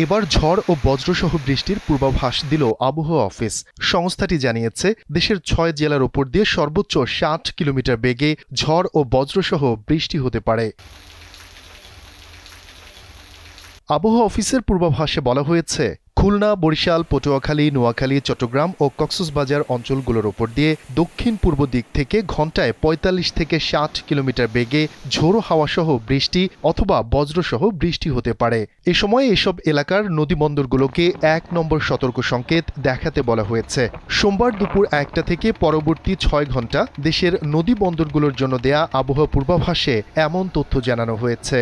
এবার ঝড় ও বজ্রসহ বৃষ্টির পূর্বাভাস দিল আবহাওয়া অফিস। সংস্থাটি জানিয়েছে, দেশের ৬ জেলার ওপর দিয়ে সর্বোচ্চ ৬০ কিলোমিটার বেগে ঝড় ও বজ্রসহ বৃষ্টি হতে পারে। আবহাওয়া অফিসের পূর্বাভাসে বলা হয়েছে, খুলনা, বরিশাল, পটুয়াখালী, নোয়াখালী, চট্টগ্রাম ও কক্সবাজার অঞ্চলগুলোর ওপর দিয়ে দক্ষিণ পূর্ব দিক থেকে ঘণ্টায় ৪৫ থেকে ৬০ কিলোমিটার বেগে ঝোড়ো হাওয়াসহ বৃষ্টি অথবা বজ্রসহ বৃষ্টি হতে পারে। এ সময় এসব এলাকার নদীবন্দরগুলোকে ১ নম্বর সতর্ক সংকেত দেখাতে বলা হয়েছে। সোমবার দুপুর ১টা থেকে পরবর্তী ৬ ঘণ্টা দেশের নদীবন্দরগুলোর জন্য দেয়া আবহাওয়া পূর্বাভাসে এমন তথ্য জানানো হয়েছে।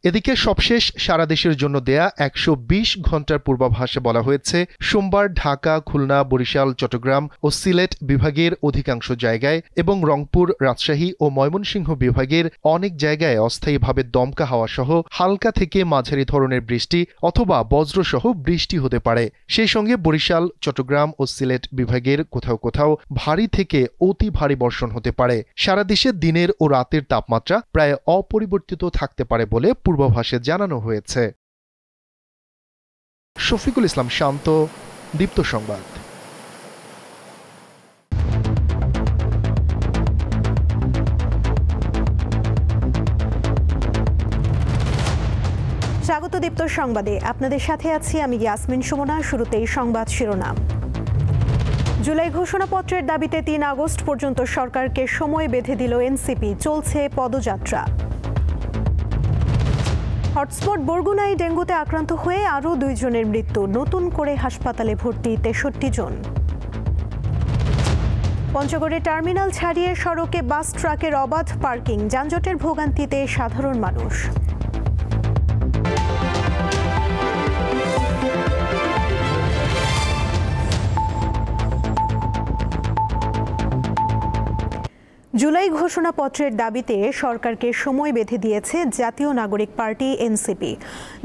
এদিকে সবশেষ সারা দেশের জন্য দেয়া ১২০ ঘণ্টার পূর্বাভাসে বলা হয়েছে, সোমবার ঢাকা, খুলনা, বরিশাল, চট্টগ্রাম ও সিলেট বিভাগের অধিকাংশ জায়গায় এবং রংপুর, রাজশাহী ও ময়মনসিংহ বিভাগের অনেক জায়গায় অস্থায়ীভাবে দমকা হাওয়া সহ হালকা থেকে মাঝারি ধরনের বৃষ্টি অথবা বজ্রসহ বৃষ্টি হতে পারে। সেই সঙ্গে বরিশাল, চট্টগ্রাম ও সিলেট বিভাগের কোথাও কোথাও ভারী থেকে অতি ভারী বর্ষণ হতে পারে। সারা দেশে দিনের ও রাতের তাপমাত্রা প্রায় অপরিবর্তিত থাকতে পারে বলে পূর্বাভাসে জানানো হয়েছে। শফিকুল ইসলাম শান্ত, দীপ্ত সংবাদ। স্বাগত দীপ্ত সংবাদে, আপনাদের সাথে আছি আমি ইয়াসমিন সুমনা। শুরুতেই সংবাদ শিরোনাম। জুলাই ঘোষণাপত্রের দাবিতে ৩ আগস্ট পর্যন্ত সরকারকে সময় বেঁধে দিল এনসিপি, চলছে পদযাত্রা। হটস্পট বরগুনায় ডেঙ্গুতে আক্রান্ত হয়ে আরও ২ জনের মৃত্যু, নতুন করে হাসপাতালে ভর্তি ৬৩ জন। পঞ্চগড়ে টার্মিনাল ছাড়িয়ে সড়কে বাস ট্রাকের অবাধ পার্কিং, যানজটের ভোগান্তিতে সাধারণ মানুষ। জুলাই ঘোষণাপত্রের দাবিতে সরকারকে সময় বেঁধে দিয়েছে জাতীয় নাগরিক পার্টি এনসিপি।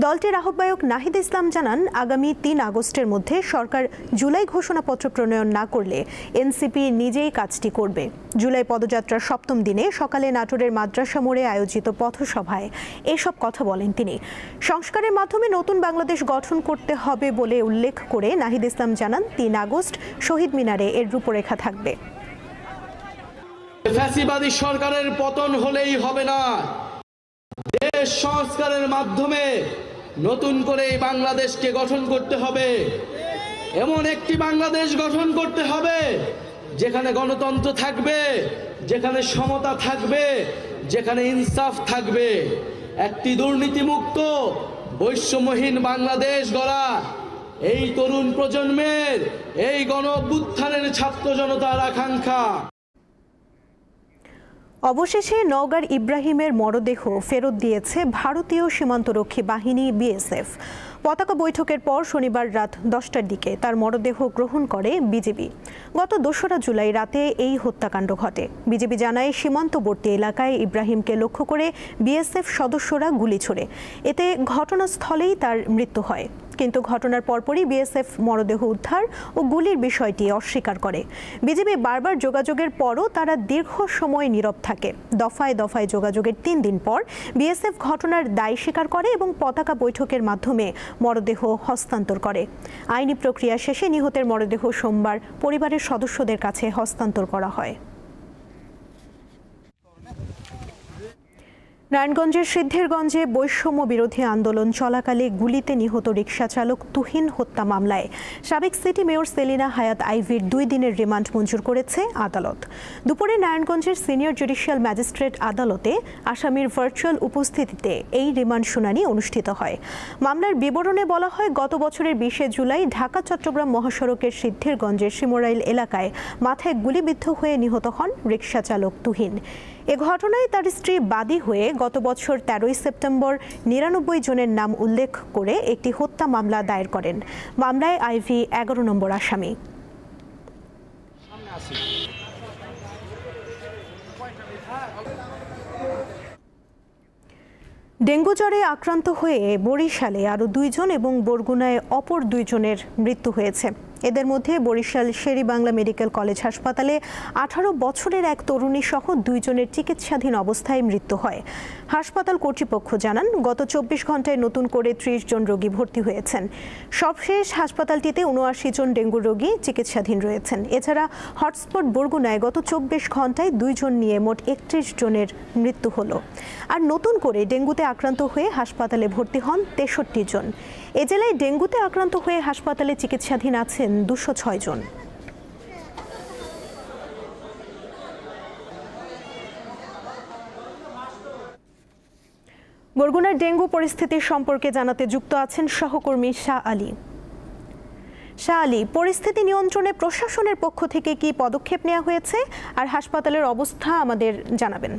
দলটির আহ্বায়ক নাহিদ ইসলাম জানান, আগামী ৩ আগস্টের মধ্যে সরকার জুলাই ঘোষণাপত্র প্রণয়ন না করলে এনসিপি নিজেই কাজটি করবে। জুলাই পদযাত্রার ৭ম দিনে সকালে নাটোরের মাদ্রাসা মোড়ে আয়োজিত পথসভায় এসব কথা বলেন তিনি। সংস্কারের মাধ্যমে নতুন বাংলাদেশ গঠন করতে হবে বলে উল্লেখ করে নাহিদ ইসলাম জানান, ৩ আগস্ট শহীদ মিনারে এর রূপরেখা থাকবে। ফ্যাসিবাদী সরকারের পতন হলেই হবে না, দেশ সংস্কারের মাধ্যমে নতুন করে বাংলাদেশকে গঠন করতে হবে। এমন একটি বাংলাদেশ গঠন করতে হবে যেখানে গণতন্ত্র থাকবে, যেখানে সমতা থাকবে, যেখানে ইনসাফ থাকবে। একটি দুর্নীতিমুক্ত বৈষম্যহীন বাংলাদেশ গড়া এই তরুণ প্রজন্মের, এই গণ অভ্যুত্থানের ছাত্র জনতার আকাঙ্ক্ষা। অবশেষে নওগাঁর ইব্রাহিমের মরদেহ ফেরত দিয়েছে ভারতীয় সীমান্তরক্ষী বাহিনী বিএসএফ। পতাকা বৈঠকের পর শনিবার রাত 10টার দিকে তার মরদেহ গ্রহণ করে বিজিবি। গত ২রা জুলাই রাতে এই হত্যাকাণ্ড ঘটে। বিজিবি জানায়, সীমান্তবর্তী এলাকায় ইব্রাহিমকে লক্ষ্য করে বিএসএফ সদস্যরা গুলি ছোড়ে। এতে ঘটনাস্থলেই তার মৃত্যু হয়। কিন্তু ঘটনার পরপরই বিএসএফ মরদেহ উদ্ধার ও গুলির বিষয়টি অস্বীকার করে। বিজিবি বারবার যোগাযোগের পরও তারা দীর্ঘ সময় নীরব থাকে। দফায় দফায় যোগাযোগের ৩ দিন পর বিএসএফ ঘটনার দায় স্বীকার করে এবং পতাকা বৈঠকের মাধ্যমে মরদেহ হস্তান্তর করে। আইনি প্রক্রিয়া শেষে নিহতের মরদেহ সোমবার পরিবারের সদস্যদের কাছে হস্তান্তর করা হয়। নারায়ণগঞ্জের সিদ্ধিরগঞ্জে বৈষম্য বিরোধী আন্দোলন চলাকালে গুলিতে নিহত রিকশা চালক তুহিন হত্যা মামলায় সাবেক সিটি মেয়র সেলিনা হায়াত আইভির 2 দিনের রিমান্ড মঞ্জুর করেছে আদালত। দুপুরে নারায়ণগঞ্জের সিনিয়র জুডিশিয়াল ম্যাজিস্ট্রেট আদালতে আসামির ভার্চুয়াল উপস্থিতিতে এই রিমান্ড শুনানি অনুষ্ঠিত হয়। মামলার বিবরণে বলা হয়, গত বছরের 20শে জুলাই ঢাকা চট্টগ্রাম মহাসড়কের সিদ্ধিরগঞ্জের শিমরাইল এলাকায় মাথায় গুলিবিদ্ধ হয়ে নিহত হন রিকশা চালক তুহিন। এ ঘটনায় তার স্ত্রী বাদী হয়ে গত বছর 13ই সেপ্টেম্বর 99 জনের নাম উল্লেখ করে একটি হত্যা মামলা দায়ের করেন। মামলায় আইভি 11 নম্বর আসামি। ডেঙ্গু জ্বরে আক্রান্ত হয়ে বরিশালে আরও 2 জন এবং বরগুনায় অপর 2 জনের মৃত্যু হয়েছে। এদের মধ্যে বরিশাল শের-ই-বাংলা মেডিকেল কলেজ হাসপাতালে 18 বছরের এক তরুণী সহ 2 জনের চিকিৎসাধীন অবস্থায় মৃত্যু হয়। হাসপাতাল কর্তৃপক্ষ জানান, গত 24 ঘন্টায় নতুন করে 30 জন রোগী ভর্তি হয়েছেন। সবশেষ হাসপাতালটিতে 79 জন ডেঙ্গু রোগী চিকিৎসাধীন রয়েছেন। এছাড়া হটস্পট বরগুনায় গত 24 ঘন্টায় 2 জন নিয়ে মোট 31 জনের মৃত্যু হলো। আর নতুন করে ডেঙ্গুতে আক্রান্ত হয়ে হাসপাতালে ভর্তি হন 63 জন। এ জেলায় ডেঙ্গুতে আক্রান্ত হয়ে হাসপাতালে চিকিৎসাধীন আছেন 206 জন। বরগুনার ডেঙ্গু পরিস্থিতি সম্পর্কে জানাতে যুক্ত আছেন সহকর্মী শাহ আলী। শাহ আলী, পরিস্থিতি নিয়ন্ত্রণে প্রশাসনের পক্ষ থেকে কি পদক্ষেপ নেওয়া হয়েছে আর হাসপাতালের অবস্থা আমাদের জানাবেন।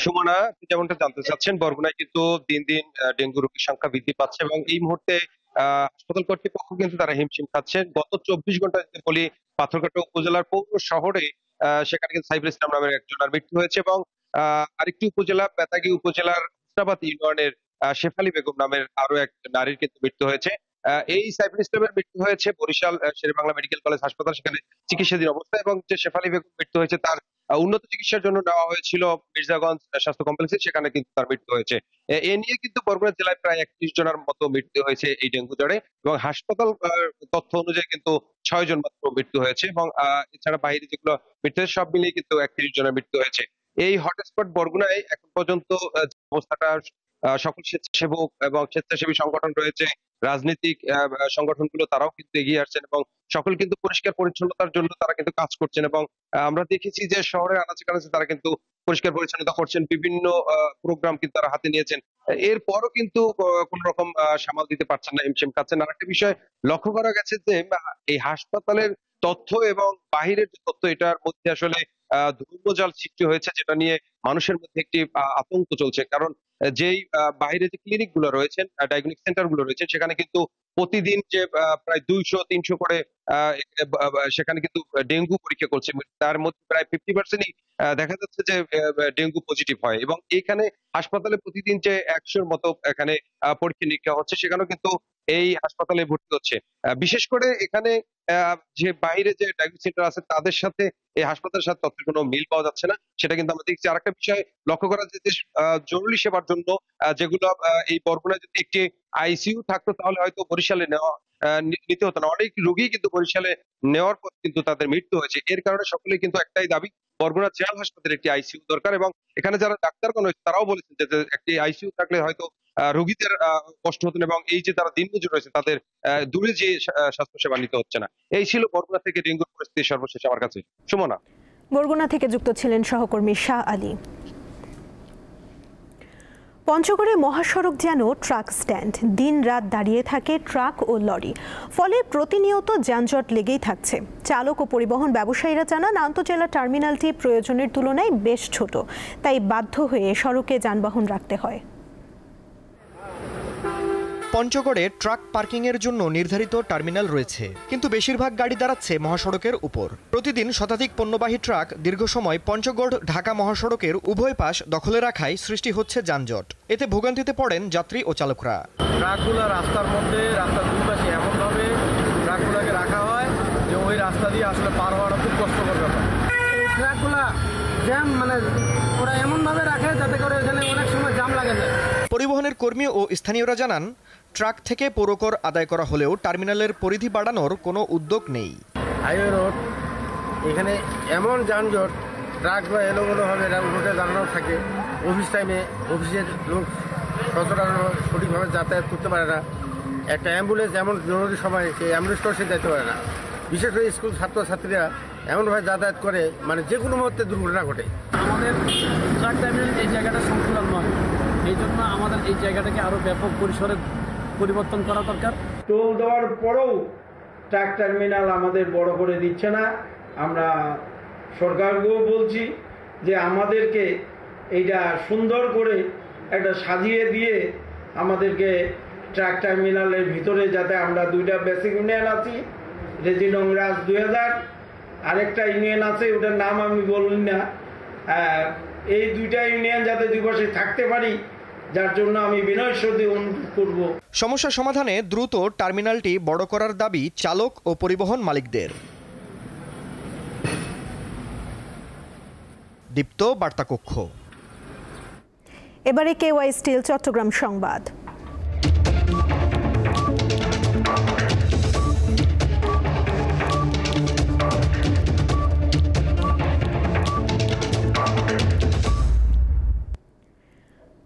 সুমনা, যেমনটা জানতে চাচ্ছেন, বরগুনায় কিন্তু দিন দিন ডেঙ্গু রোগীর সংখ্যা বৃদ্ধি পাচ্ছে এবং এই মুহূর্তে হাসপাতাল কর্তৃপক্ষ কিন্তু তারা হিমশিম খাচ্ছে। গত 24 ঘন্টা যদি বলি, পাথরঘাটা উপজেলার পৌর শহরে সেখানে কিন্তু সাইফুল ইসলাম নামের একজনের মৃত্যু হয়েছে এবং আরেকটি উপজেলা বেতাগী উপজেলার হুসনাবাদ ইউনিয়নের শেফালী বেগম নামের আরো এক নারীর কিন্তু মৃত্যু হয়েছে। এই সাইফুল ইসলামের মৃত্যু হয়েছে বরিশাল শের-ই-বাংলা মেডিকেল কলেজ হাসপাতাল, সেখানে চিকিৎসাধীন অবস্থায়, এবং যে শেফালী বেগম মৃত্যু হয়েছে তার উন্নত চিকিৎসার জন্য নেওয়া হয়েছিল মির্জাগঞ্জ স্বাস্থ্য কমপ্লেক্সে, সেখানে কিন্তু তার মৃত্যু হয়েছে। এ নিয়ে কিন্তু বরগুনা জেলায় প্রায় 31 জনের মতো মৃত্যু হয়েছে এই ডেঙ্গু জ্বরে, এবং হাসপাতাল তথ্য অনুযায়ী কিন্তু 6 জন মাত্র মৃত্যু হয়েছে, এবং এছাড়া বাইরে যেগুলো মৃত্যু হয়েছে সব মিলিয়ে কিন্তু 31 জনের মৃত্যু হয়েছে। এই হটস্পট বরগুনায় এখন পর্যন্ত অবস্থাটা সকল স্বেচ্ছাসেবক এবং স্বেচ্ছাসেবী সংগঠন রয়েছে, রাজনৈতিক সংগঠনগুলো তারাও কিন্তু এগিয়ে আসছেন এবং সকল কিন্তু পরিষ্কার পরিচ্ছন্নতার জন্য তারা কিন্তু কাজ করছেন, এবং আমরা দেখেছি যে শহরের আনাচে কানাচে তারা কিন্তু পরিষ্কার পরিচ্ছন্নতা করছেন, বিভিন্ন প্রোগ্রাম কিন্তু তারা হাতে নিয়েছেন। এরপরও কিন্তু কোন রকম সামাল দিতে পারছেন না, হিমশিম খাচ্ছেন। আরেকটা বিষয় লক্ষ্য করা গেছে যে এই হাসপাতালের তথ্য এবং বাহিরের যে তথ্য, এটার মধ্যে আসলে ধূম্রজাল সৃষ্টি হয়েছে, যেটা নিয়ে মানুষের মধ্যে একটি আতঙ্ক চলছে। কারণ যেই বাইরে যে ক্লিনিক গুলো রয়েছেন, ডায়াগনস্টিক সেন্টার গুলো রয়েছেন, সেখানে কিন্তু প্রতিদিন যে প্রায় 200-300 করে সেখানে কিন্তু ডেঙ্গু পরীক্ষা করছে, তার মধ্যে প্রায় 50%ই দেখা যাচ্ছে যে ডেঙ্গু পজিটিভ হয়, এবং এখানে হাসপাতালে প্রতিদিন যে 100-র মতো এখানে পরীক্ষা নিরীক্ষা হচ্ছে, সেখানেও কিন্তু এই হাসপাতালে ভর্তি হচ্ছে। বিশেষ করে এখানে যে বাইরে যে ডায়াগনস্টিক সেন্টার আছে তাদের সাথে এই হাসপাতালের সাথে তথ্যের কোনো মিল পাওয়া যাচ্ছে না, সেটা কিন্তু আমরা দেখছি। আরেকটা বিষয় লক্ষ্য করা যায় যে জরুরি সেবার জন্য যেগুলো এই বরগুনায় যদি একটি আইসিইউ থাকতো তাহলে হয়তো বরিশালে নিতে হতো না। অনেক রোগী কিন্তু বরিশালে নেওয়ার পর কিন্তু তাদের মৃত্যু হয়েছে। এর কারণে সকলেই কিন্তু একটাই দাবি, বরগুনা জেনারেল হাসপাতালে একটি আইসিইউ দরকার, এবং এখানে যারা ডাক্তারগণ রয়েছে তারাও বলেছেন যে একটি আইসিইউ থাকলে হয়তো রোগীদের কষ্ট হতো না, এবং এই যে তারা দিনমজুর রয়েছে তাদের দূরে যে স্বাস্থ্য সেবা নিতে হচ্ছে না। এই ছিল বরগুনা থেকে ডেঙ্গুর পরিস্থিতি সর্বশেষ আমার কাছে। সুমনা, বরগুনা থেকে যুক্ত ছিলেন সহকর্মী শাহ আলী। পঞ্চগড়ে মহাসড়ক যেন ট্রাক স্ট্যান্ড, দিন রাত দাঁড়িয়ে থাকে ট্রাক ও লরি, ফলে প্রতিনিয়ত যানজট লেগেই থাকছে। চালক ও পরিবহন ব্যবসায়ীরা জানান, আন্তঃজেলা টার্মিনালটি প্রয়োজনের তুলনায় বেশ ছোট, তাই বাধ্য হয়ে সড়কে যানবাহন রাখতে হয়। পঞ্চগড়ে ট্রাক পার্কিংয়ের জন্য নির্ধারিত টার্মিনাল রয়েছে, কিন্তু বেশিরভাগ গাড়ি দাঁড়াচ্ছে মহাসড়কের উপর। প্রতিদিন শতাধিক পণ্যবাহী ট্রাক দীর্ঘ সময় পঞ্চগড় ঢাকা মহাসড়কের উভয় পাশ দখলে রাখায় সৃষ্টি হচ্ছে যানজট। এতে ভোগান্তিতে পড়েন যাত্রী ও চালকরা। ট্রাকগুলো রাস্তার মধ্যে, রাস্তার দুই পাশে এমনভাবে ট্রাকগুলোকে রাখা হয় যে ওই রাস্তা দিয়ে আসলে পার হওয়াটা খুব কষ্টকর ব্যাপার। এই ট্রাকগুলো জ্যাম, মানে ওরা এমনভাবে রাখে যাতে করে এখানে অনেক সময় জাম লাগে যায়। পরিবহনের কর্মী ও স্থানীয়রা জানান, ট্রাক থেকে পৌরকর আদায় করা হলেও টার্মিনালের পরিধি বাড়ানোর কোনো উদ্যোগ নেই। হাইওয়ে রোড, এখানে এমন যানজট, ট্রাকগুলো এলোমেলোভাবে রোডে দাঁড়ানো থাকে। অফিস টাইমে অফিসের লোক সচরাচর সঠিকভাবে যাতায়াত করতে পারে না। একটা অ্যাম্বুলেন্স এমন জরুরি সময় সেই অ্যাম্বুলেন্সটাও সে যেতে পারে না। বিশেষ করে স্কুল ছাত্রছাত্রীরা এমনভাবে যাতায়াত করে, মানে যে কোনো মুহূর্তে দুর্ঘটনা ঘটে। আমাদের ট্রাক টার্মিনাল এই জায়গাটা সংকুলান নয়, এই জন্য আমাদের এই জায়গাটাকে আরও ব্যাপক পরিসরে পরিবর্তন করা দরকার। টোল দেওয়ার পরেও ট্রাক টার্মিনাল আমাদের বড় করে দিচ্ছে না। আমরা সরকারকেও বলছি যে আমাদেরকে এইটা সুন্দর করে একটা সাজিয়ে দিয়ে আমাদেরকে ট্রাক টার্মিনালের ভিতরে, যাতে আমরা দুইটা বেসিক ইউনিয়ন আছি, রেজিনং রাজ 2000, আরেকটা ইউনিয়ন আছে ওটার নাম আমি বলুন না, এই দুইটা ইউনিয়ন যাতে দুই পাশে থাকতে পারি যার জন্য আমি বিনয়ের সাথে অনুরোধ করব। সমস্যা সমাধানে দ্রুত টার্মিনালটি বড় করার দাবি চালক ও পরিবহন মালিকদের। দীপ্ত বার্তা কক্ষ। এবারে কেওয়াই স্টিল চট্টগ্রাম সংবাদ।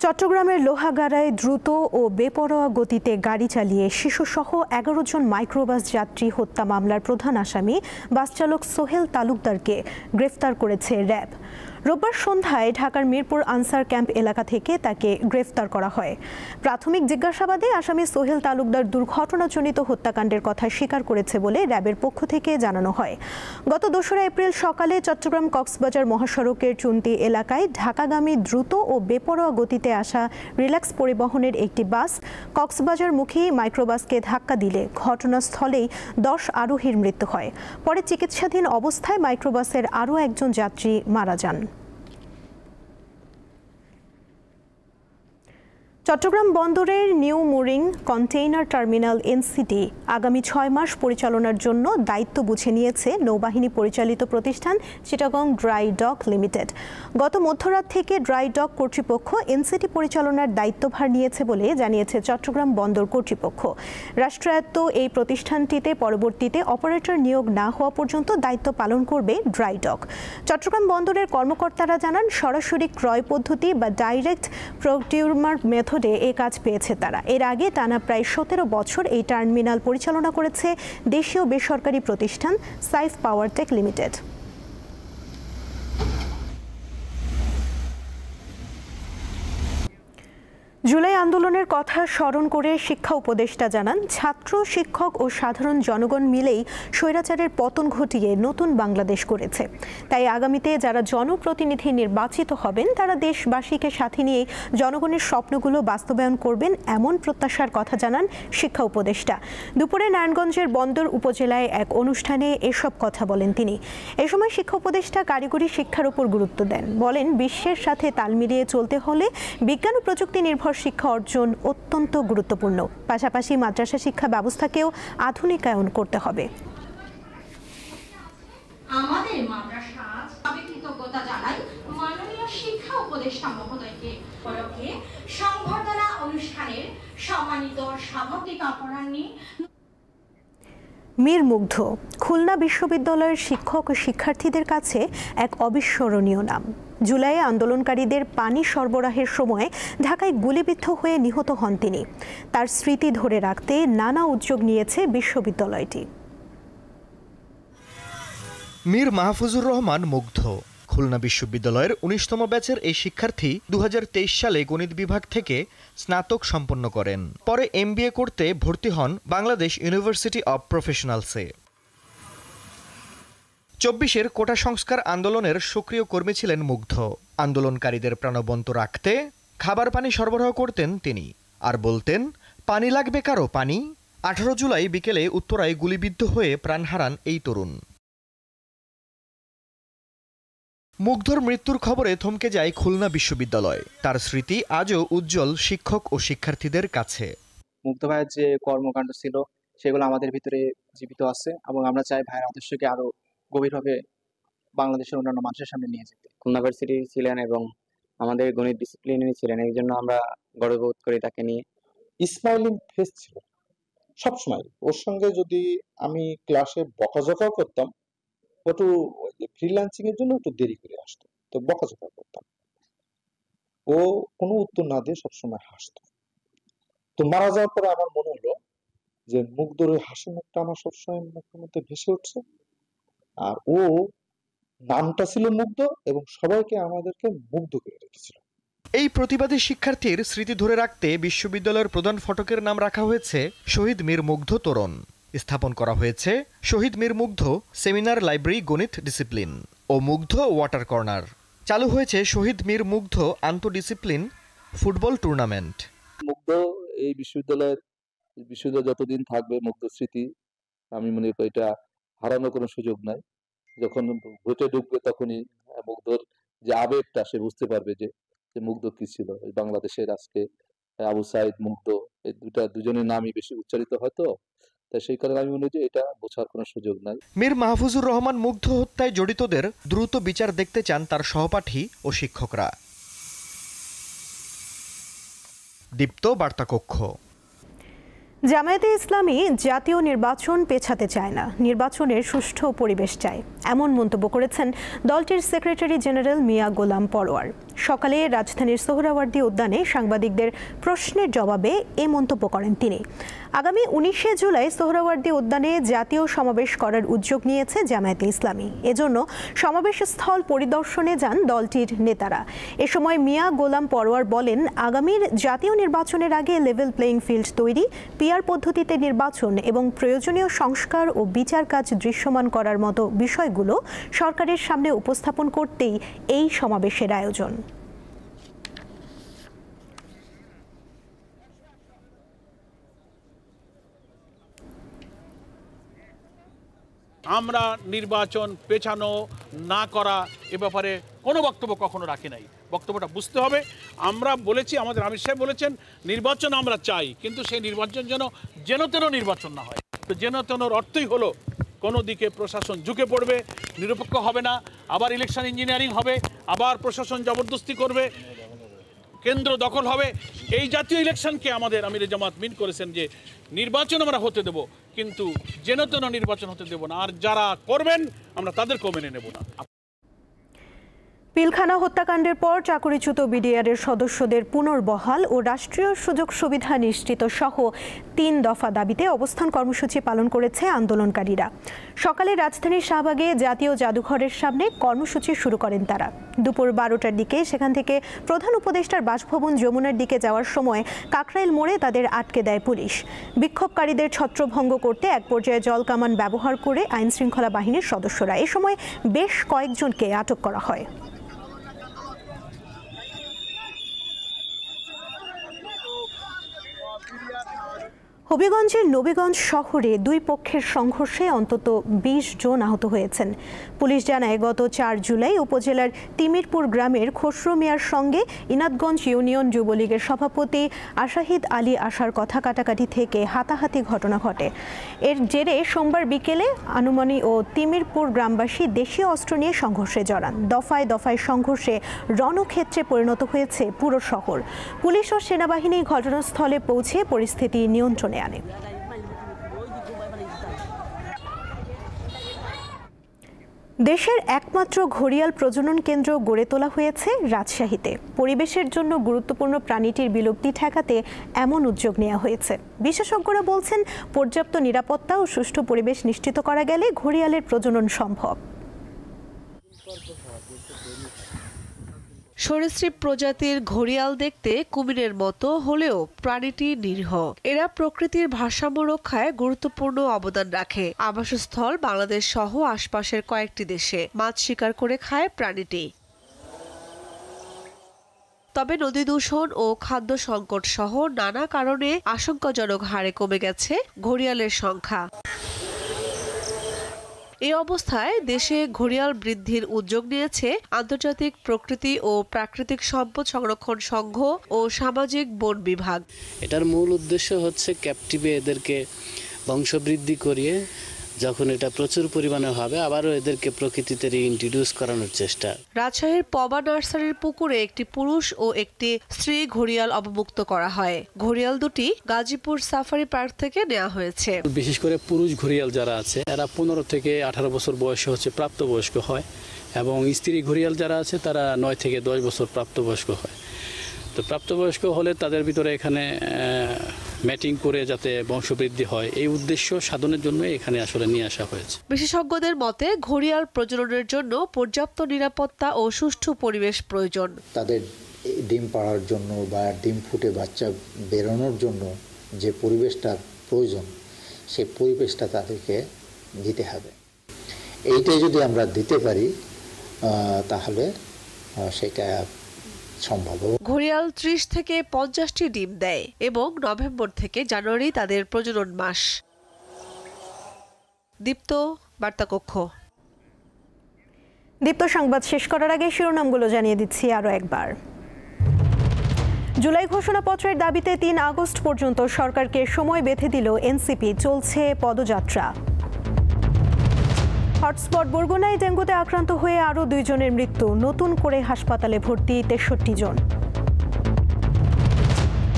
চট্টগ্রামের লোহাগাড়ায় দ্রুত ও বেপরোয়া গতিতে গাড়ি চালিয়ে শিশুসহ 11 জন মাইক্রোবাস যাত্রী হত্যা মামলার প্রধান আসামি বাসচালক সোহেল তালুকদারকে গ্রেফতার করেছে র্যাব। রোববার সন্ধ্যায় ঢাকার মিরপুর আনসার ক্যাম্প এলাকা থেকে তাকে গ্রেফতার করা হয়। প্রাথমিক জিজ্ঞাসাবাদে আসামি সোহেল তালুকদার দুর্ঘটনাজনিত হত্যাকাণ্ডের কথা স্বীকার করেছে বলে র্যাবের পক্ষ থেকে জানানো হয়। গত 2 এপ্রিল সকালে চট্টগ্রাম কক্সবাজার মহাসড়কের চুন্তি এলাকায় ঢাকাগামী দ্রুত ও বেপরোয়া গতিতে আসা রিল্যাক্স পরিবহনের একটি বাস কক্সবাজারমুখী মাইক্রোবাসকে ধাক্কা দিলে ঘটনাস্থলেই 10 আরোহীর মৃত্যু হয়। পরে চিকিৎসাধীন অবস্থায় মাইক্রোবাসের আরও একজন যাত্রী মারা যান। চট্টগ্রাম বন্দরের new mooring container terminal NCT আগামী 6 মাস পরিচালনার জন্য দায়িত্ব বুঝে নিয়েছে নৌবাহিনী পরিচালিত প্রতিষ্ঠান চিটাগং ড্রাই ডক লিমিটেড। গত মধ্যরাত থেকে ড্রাই ডক কর্তৃপক্ষ এনসিটি পরিচালনার দায়িত্বভার নিয়েছে বলে জানিয়েছে চট্টগ্রাম বন্দর কর্তৃপক্ষ। রাষ্ট্রায়ত্ত এই প্রতিষ্ঠানটিতে পরবর্তীতে অপারেটর নিয়োগ না হওয়া পর্যন্ত দায়িত্ব পালন করবে ড্রাই ডক। চট্টগ্রাম বন্দরের কর্মকর্তারা জানান, সরাসরি ক্রয় পদ্ধতি বা ডাইরেক্ট প্রকিউরমেন্ট মেথড এ কাজ পেয়েছে তারা। এর আগে টানা প্রায় 17 বছর এই টার্মিনাল পরিচালনা করেছে দেশীয় বেসরকারি প্রতিষ্ঠান সাইফ পাওয়ার টেক লিমিটেড। জুলাই আন্দোলনের কথা স্মরণ করে শিক্ষা উপদেষ্টা জানান, ছাত্র, শিক্ষক ও সাধারণ জনগণ মিলেই স্বৈরাচারের পতন ঘটিয়ে নতুন বাংলাদেশ গড়েছে। তাই আগামীতে যারা জনপ্রতিনিধি নির্বাচিত হবেন তারা দেশবাসীকে সাথে নিয়ে জনগণের স্বপ্নগুলো বাস্তবায়ন করবেন, এমন প্রত্যাশার কথা জানান শিক্ষা উপদেষ্টা। দুপুরে নারায়ণগঞ্জের বন্দর উপজেলায় এক অনুষ্ঠানে এসব কথা বলেন তিনি। এ সময় শিক্ষা উপদেষ্টা কারিগরি শিক্ষার উপর গুরুত্ব দেন। বলেন, বিশ্বের সাথে তাল মিলিয়ে চলতে হলে বিজ্ঞান ও প্রযুক্তি নির্ভর শিক্ষা অর্জন অত্যন্ত গুরুত্বপূর্ণ। পাশাপাশি মাদ্রাসা শিক্ষা ব্যবস্থাকেও আধুনিকায়ন করতে হবে। আমাদের মাদ্রাসা কৃতজ্ঞতা জানাই মাননীয় শিক্ষা উপদেষ্টা মহোদয়কে। পরকে সংবর্ধনা অনুষ্ঠানের সম্মানিত সভাপতি অপরাহ্নে মীর মুগ্ধ খুলনা বিশ্ববিদ্যালয়ের শিক্ষক ও শিক্ষার্থীদের কাছে এক অবিস্মরণীয় নাম। জুলাইয়ে আন্দোলনকারীদের পানি সরবরাহের সময় ঢাকায় গুলিবিদ্ধ হয়ে নিহত হন তিনি। তার স্মৃতি ধরে রাখতে নানা উদ্যোগ নিয়েছে বিশ্ববিদ্যালয়টি। মীর মাহফুজুর রহমান মুগ্ধ খুলনা বিশ্ববিদ্যালয়ের 19তম ব্যাচের এই শিক্ষার্থী 2023 সালে গণিত বিভাগ থেকে স্নাতক সম্পন্ন করেন। পরে MBA করতে ভর্তি হন বাংলাদেশ ইউনিভার্সিটি অব প্রফেশনালসে। 24-এর কোটা সংস্কার আন্দোলনের সক্রিয় কর্মী ছিলেন মুগ্ধ। আন্দোলনকারীদের প্রাণবন্ত রাখতে খাবার পানি সরবরাহ করতেন তিনি, আর বলতেন, পানি লাগবে কারো পানি। 18 জুলাই বিকেলে উত্তরায় গুলিবিদ্ধ হয়ে প্রাণ হারান এই তরুণ। মুগ্ধর মৃত্যুর খবরে থমকে যায় খুলনা বিশ্ববিদ্যালয়। তার স্মৃতি আজও উজ্জ্বল শিক্ষক ও শিক্ষার্থীদের কাছে। মুগ্ধ ভাইয়ের যে কর্মকাণ্ড ছিল সেগুলো আমাদের ভিতরে জীবিত আছে এবং আমরা চাই ভাইয়ের আদর্শকে আরো গভীরভাবে বাংলাদেশের অন্যান্য মানুষের সামনে নিয়ে যেতে। খুলনা ভার্সিটি ছিলেন এবং আমাদের গণিত ডিসিপ্লিনে ছিলেন, এই জন্য আমরা গর্ববোধ করি তাকে নিয়ে। স্মাইলিং ফেস ছিল সবসময়। ওর সঙ্গে যদি আমি ক্লাসে বকাঝকাও করতাম, একটু ফ্রিল্যান্সিং এর জন্য একটু দেরি করে আসতো, তো বকাঝকা করতাম, ও কোনো উত্তর না দিয়ে সবসময় হাসতো। তো মারা যাওয়ার পরে আমার মনে হলো যে মুগ্ধর ওই হাসি মুখটা আমার সবসময় মুখের মধ্যে ভেসে উঠছে। আর ও নামটা ছিল মুগ্ধ এবং সবাইকে আমাদেরকে মুগ্ধ করে রেখেছিল। এই প্রতিবাদী শিক্ষার্থীর স্মৃতি ধরে রাখতে বিশ্ববিদ্যালয়ের প্রধান ফটকের নাম রাখা হয়েছে শহীদ মীর মুগ্ধ তোরণ। স্থাপন করা হয়েছে শহীদ মীর মুগ্ধ সেমিনার লাইব্রেরি গণিত ডিসিপ্লিন ও মুগ্ধ ওয়াটার কর্নার। চালু হয়েছে শহীদ মীর মুগ্ধ আন্তঃডিসিপ্লিন ফুটবল টুর্নামেন্ট। মুগ্ধ এই বিশ্ববিদ্যালয় যতদিন থাকবে, মুগ্ধ স্মৃতি আমি মনে করি এটা হারানোর কোনো সুযোগ নাই। যখন ভোটে ঢুকবে তখনই মুগ্ধর যে আবেগটা সে বুঝতে পারবে যে যে মুগ্ধ কি ছিল। বাংলাদেশের আজকে আবু সাইদ, মুগ্ধ এই দুজনের নামই বেশি উচ্চারিত হয়তো, তাই সেই কারণে আমি মনে করি এটা বোঝার কোনো সুযোগ নাই। মীর মাহফুজুর রহমান মুগ্ধ হত্যায় জড়িতদের দ্রুত বিচার দেখতে চান তার সহপাঠী ও শিক্ষকরা। দীপ্ত বার্তা কক্ষ। জামায়াতে ইসলামী জাতীয় নির্বাচন পেছাতে চায় না, নির্বাচনের সুষ্ঠু পরিবেশ চায়, এমন মন্তব্য করেছেন দলটির সেক্রেটারি জেনারেল মিয়া গোলাম পরোয়ার। সকালে রাজধানীর সোহরাওয়ার্দী উদ্যানে সাংবাদিকদের প্রশ্নের জবাবে এ মন্তব্য করেন তিনি। আগামী 19শে জুলাই সোহরাওয়ার্দী উদ্যানে জাতীয় সমাবেশ করার উদ্যোগ নিয়েছে জামায়াতে ইসলামী। এজন্য সমাবেশ স্থল পরিদর্শনে যান দলটির নেতারা। এ সময় মিয়া গোলাম পরোয়ার বলেন, আগামীর জাতীয় নির্বাচনের আগে লেভেল প্লেইং ফিল্ড তৈরি, পিআর পদ্ধতিতে নির্বাচন এবং প্রয়োজনীয় সংস্কার ও বিচার কাজ দৃশ্যমান করার মতো বিষয়গুলো সরকারের সামনে উপস্থাপন করতেই এই সমাবেশের আয়োজন। আমরা নির্বাচন পেছানো না করা এ ব্যাপারে কোনো বক্তব্য কখনো রাখি নাই। বক্তব্যটা বুঝতে হবে। আমরা বলেছি, আমাদের আমির সাহেব বলেছেন নির্বাচন আমরা চাই, কিন্তু সেই নির্বাচন যেন তেন নির্বাচন না হয়। তো যেন তেনর অর্থই হলো কোনো দিকে প্রশাসন ঝুঁকে পড়বে, নিরপেক্ষ হবে না, আবার ইলেকশন ইঞ্জিনিয়ারিং হবে, আবার প্রশাসন জবরদস্তি করবে, কেন্দ্র দখল হবে। এই জাতীয় ইলেকশনকে আমাদের আমির জামাত মিন করেছেন যে নির্বাচন আমরা হতে দেব, কিন্তু যেন তেন নির্বাচন হতে দেব না, আর যারা করবেন আমরা তাদেরকেও মেনে নেব না। পিলখানা হত্যাকাণ্ডের পর চাকরিচ্যুত বিডিআরের সদস্যদের পুনর্বহাল ও রাষ্ট্রীয় সুযোগ সুবিধা নিশ্চিত সহ 3 দফা দাবিতে অবস্থান কর্মসূচি পালন করেছে আন্দোলনকারীরা। সকালে রাজধানীর শাহবাগে জাতীয় জাদুঘরের সামনে কর্মসূচি শুরু করেন তারা। দুপুর 12টার দিকে সেখান থেকে প্রধান উপদেষ্টার বাসভবন যমুনার দিকে যাওয়ার সময় কাকরাইল মোড়ে তাদের আটকে দেয় পুলিশ। বিক্ষোভকারীদের ছত্রভঙ্গ করতে এক পর্যায়ে জলকামান ব্যবহার করে আইনশৃঙ্খলা বাহিনীর সদস্যরা। এ সময় বেশ কয়েকজনকে আটক করা হয়। হবিগঞ্জের নবীগঞ্জ শহরে 2 পক্ষের সংঘর্ষে অন্তত 20 জন আহত হয়েছেন। পুলিশ জানায়, গত 4 জুলাই উপজেলার তিমিরপুর গ্রামের খসরু মিয়ার সঙ্গে ইনাদগঞ্জ ইউনিয়ন যুবলীগের সভাপতি আশাহিদ আলী আশার কথা কাটাকাটি থেকে হাতাহাতি ঘটনা ঘটে। এর জেরে সোমবার বিকেলে আনুমানি ও তিমিরপুর গ্রামবাসী দেশীয় অস্ত্র নিয়ে সংঘর্ষে জড়ান। দফায় দফায় সংঘর্ষে রণক্ষেত্রে পরিণত হয়েছে পুরো শহর। পুলিশ ও সেনাবাহিনী ঘটনাস্থলে পৌঁছে পরিস্থিতি নিয়ন্ত্রণে আনে। দেশের একমাত্র ঘড়িয়াল প্রজনন কেন্দ্র গড়ে তোলা হয়েছে রাজশাহীতে। পরিবেশের জন্য গুরুত্বপূর্ণ প্রাণীটির বিলুপ্তি ঠেকাতে এমন উদ্যোগ নেওয়া হয়েছে। বিশেষজ্ঞরা বলছেন, পর্যাপ্ত নিরাপত্তা ও সুষ্ঠু পরিবেশ নিশ্চিত করা গেলে ঘড়িয়ালের প্রজনন সম্ভব। সরীসৃপ প্রজাতির ঘড়িয়াল দেখতে কুমিরের মতো হলেও প্রাণীটি নিরীহ। এরা প্রকৃতির ভারসাম্য রক্ষায় গুরুত্বপূর্ণ অবদান রাখে। আবাসস্থল বাংলাদেশ সহ আশপাশের কয়েকটি দেশে মাছ শিকার করে খায় প্রাণীটি। তবে নদী দূষণ ও খাদ্য সংকট সহ নানা কারণে আশঙ্কাজনক হারে কমে গেছে ঘড়িয়ালের সংখ্যা। এই অবস্থায় দেশে ঘড়িয়াল বৃদ্ধির উদ্যোগ নিয়েছে আন্তর্জাতিক প্রকৃতি ও প্রাকৃতিক সম্পদ সংরক্ষণ সংঘ ও সামাজিক বন বিভাগ। এটার মূল উদ্দেশ্য হচ্ছে ক্যাপটিভে এদেরকে বংশবৃদ্ধি করিয়ে যখন এটা প্রচুর পরিমাণে হবে আবারও এদেরকে প্রকৃতিতে রিইন্ট্রোডিউস করানোর চেষ্টা। রাজশাহীর পবা নার্সারির পুকুরে একটি পুরুষ ও একটি স্ত্রী ঘড়িয়াল অবমুক্ত করা হয়। ঘড়িয়াল দুটি গাজীপুর সাফারি পার্ক থেকে নেওয়া হয়েছে। বিশেষ করে পুরুষ ঘড়িয়াল যারা আছে এরা 15 থেকে 18 বছর বয়সে হচ্ছে প্রাপ্তবয়স্ক হয় এবং স্ত্রী ঘড়িয়াল যারা আছে তারা 9 থেকে 10 বছর প্রাপ্তবয়স্ক হয়। তো প্রাপ্তবয়স্ক হলে তাদের ভিতরে এখানে ম্যাটিং করে যাতে বংশবৃদ্ধি হয় এই উদ্দেশ্য সাধনের জন্য এখানে আসলে নিয়ে আসা হয়েছে। বিশেষজ্ঞদের মতে ঘড়িয়াল প্রজননের জন্য পর্যাপ্ত নিরাপত্তা ও সুষ্ঠু পরিবেশ প্রয়োজন। তাদের ডিম পাড়ার জন্য বা ডিম ফুটে বাচ্চা বেরোনোর জন্য যে পরিবেশটা প্রয়োজন সেই পরিবেশটা তাদেরকে দিতে হবে। এইটাই যদি আমরা দিতে পারি তাহলে সেটা সম্ভব। ঘড়িয়াল 30 থেকে 50টি ডিম দেয় এবং নভেম্বর থেকে জানুয়ারি তাদের প্রজনন মাস। দীপ্ত বার্তা কক্ষ। দীপ্ত সংবাদ শেষ করার আগে শিরোনামগুলো জানিয়ে দিচ্ছি আরও একবার। জুলাই ঘোষণাপত্রের দাবিতে ৩ আগস্ট পর্যন্ত সরকারকে সময় বেঁধে দিল এনসিপি। চলছে পদযাত্রা। হটস্পট বরগুনায় ডেঙ্গুতে আক্রান্ত হয়ে আরও 2 জনের মৃত্যু। নতুন করে হাসপাতালে ভর্তি 63 জন।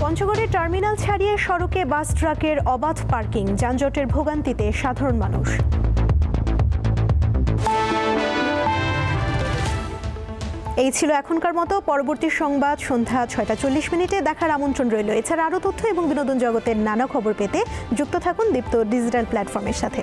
পঞ্চগড়ে টার্মিনাল ছাড়িয়ে সড়কে বাস ট্রাকের অবাধ পার্কিং। যানজটের ভোগান্তিতে সাধারণ মানুষ। এই ছিল এখনকার মতো। পরবর্তী সংবাদ সন্ধ্যা 6টা 40 দেখার আমন্ত্রণ রইল। এছাড়া আরও তথ্য এবং বিনোদন জগতের নানা খবর পেতে যুক্ত থাকুন দীপ্ত ডিজিটাল প্ল্যাটফর্মের সাথে।